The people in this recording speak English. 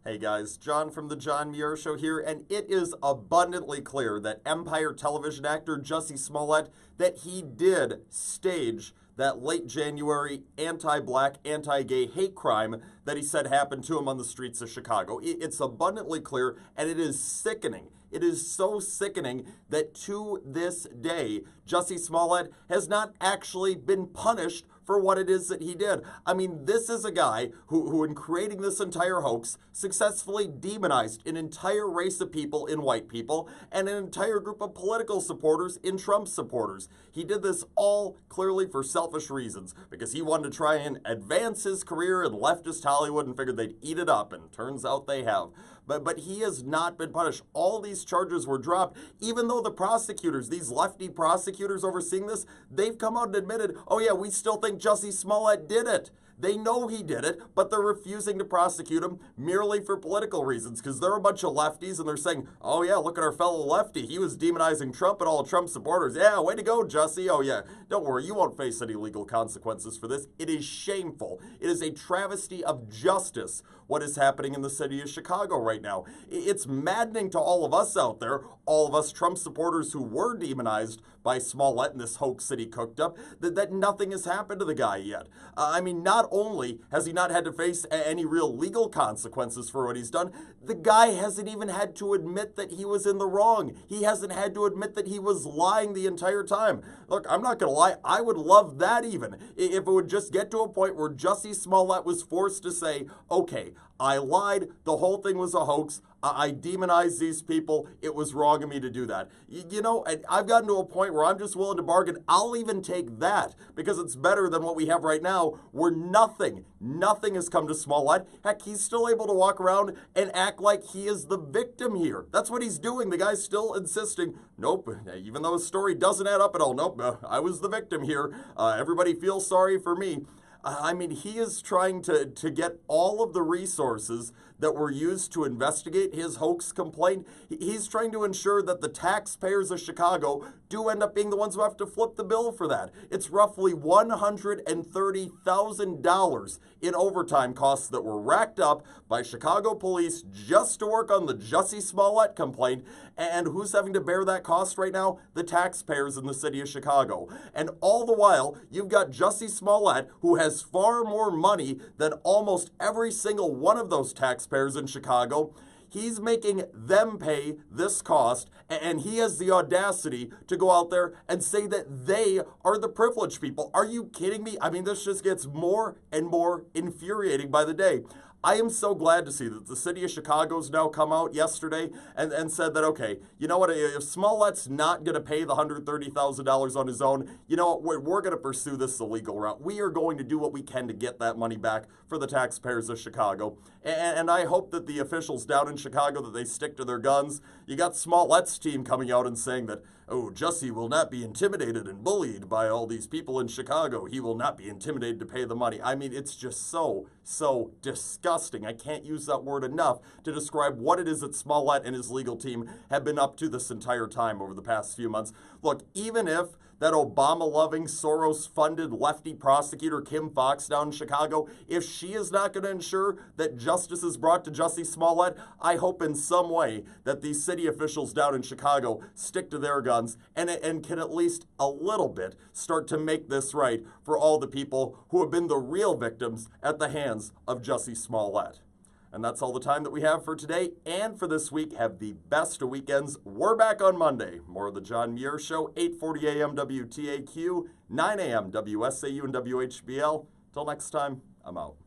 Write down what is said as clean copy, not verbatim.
Hey guys, John from the John Muir Show here, and it is abundantly clear that Empire television actor Jussie Smollett, that he did stage that late January anti-black, anti-gay hate crime that he said happened to him on the streets of Chicago. It's abundantly clear, and it is sickening. It is so sickening that to this day, Jussie Smollett has not actually been punished for what it is that he did. I mean, this is a guy who in creating this entire hoax, successfully demonized an entire race of people in white people and an entire group of political supporters in Trump supporters. He did this all clearly for selfish reasons, because he wanted to try and advance his career in leftist Hollywood and figured they'd eat it up, and turns out they have. But he has not been punished. All these charges were dropped, even though the prosecutors, these lefty prosecutors overseeing this, they've come out and admitted, oh yeah, we still think Jussie Smollett did it. They know he did it, but they're refusing to prosecute him merely for political reasons, because they're a bunch of lefties and they're saying, oh yeah, look at our fellow lefty. He was demonizing Trump and all Trump supporters. Yeah, way to go, Jussie. Oh yeah, don't worry, you won't face any legal consequences for this. It is shameful. It is a travesty of justice what is happening in the city of Chicago right now. It's maddening to all of us out there, all of us Trump supporters who were demonized by Smollett and this hoax that he cooked up, that nothing has happened to the guy yet. I mean, not only has he not had to face any real legal consequences for what he's done, the guy hasn't even had to admit that he was in the wrong. He hasn't had to admit that he was lying the entire time. Look, I'm not going to lie, I would love that even. If it would just get to a point where Jussie Smollett was forced to say, okay, I lied, the whole thing was a hoax, I demonized these people, it was wrong of me to do that. You know, I've gotten to a point where I'm just willing to bargain. I'll even take that, because it's better than what we have right now, where nothing has come to Smollett. Heck, he's still able to walk around and act like he is the victim here. That's what he's doing. The guy's still insisting, nope, even though his story doesn't add up at all, nope, I was the victim here. Everybody feels sorry for me. I mean, he is trying to get all of the resources that were used to investigate his hoax complaint. He's trying to ensure that the taxpayers of Chicago do end up being the ones who have to flip the bill for that. It's roughly $130,000 in overtime costs that were racked up by Chicago police just to work on the Jussie Smollett complaint. And who's having to bear that cost right now? The taxpayers in the city of Chicago. And all the while, you've got Jussie Smollett, who has far more money than almost every single one of those taxpayers in Chicago. He's making them pay this cost, and he has the audacity to go out there and say that they are the privileged people. Are you kidding me? I mean, this just gets more and more infuriating by the day. I am so glad to see that the city of Chicago's now come out yesterday and said that, okay, you know what, if Smollett's not going to pay the $130,000 on his own, you know what, we're going to pursue this the legal route. We are going to do what we can to get that money back for the taxpayers of Chicago. And I hope that the officials down in Chicago, that they stick to their guns. You got Smollett's team coming out and saying that, oh, Jussie will not be intimidated and bullied by all these people in Chicago. He will not be intimidated to pay the money. I mean, it's just so disgusting. I can't use that word enough to describe what it is that Smollett and his legal team have been up to this entire time over the past few months. Look, even if that Obama-loving, Soros-funded lefty prosecutor Kim Foxx down in Chicago, if she is not going to ensure that justice is brought to Jussie Smollett, I hope in some way that these city officials down in Chicago stick to their guns and can at least a little bit start to make this right for all the people who have been the real victims at the hands of Jussie Smollett. And that's all the time that we have for today and for this week. Have the best of weekends. We're back on Monday. More of the John Muir Show, 8:40 a.m. WTAQ, 9 a.m. WSAU and WHBL. Till next time, I'm out.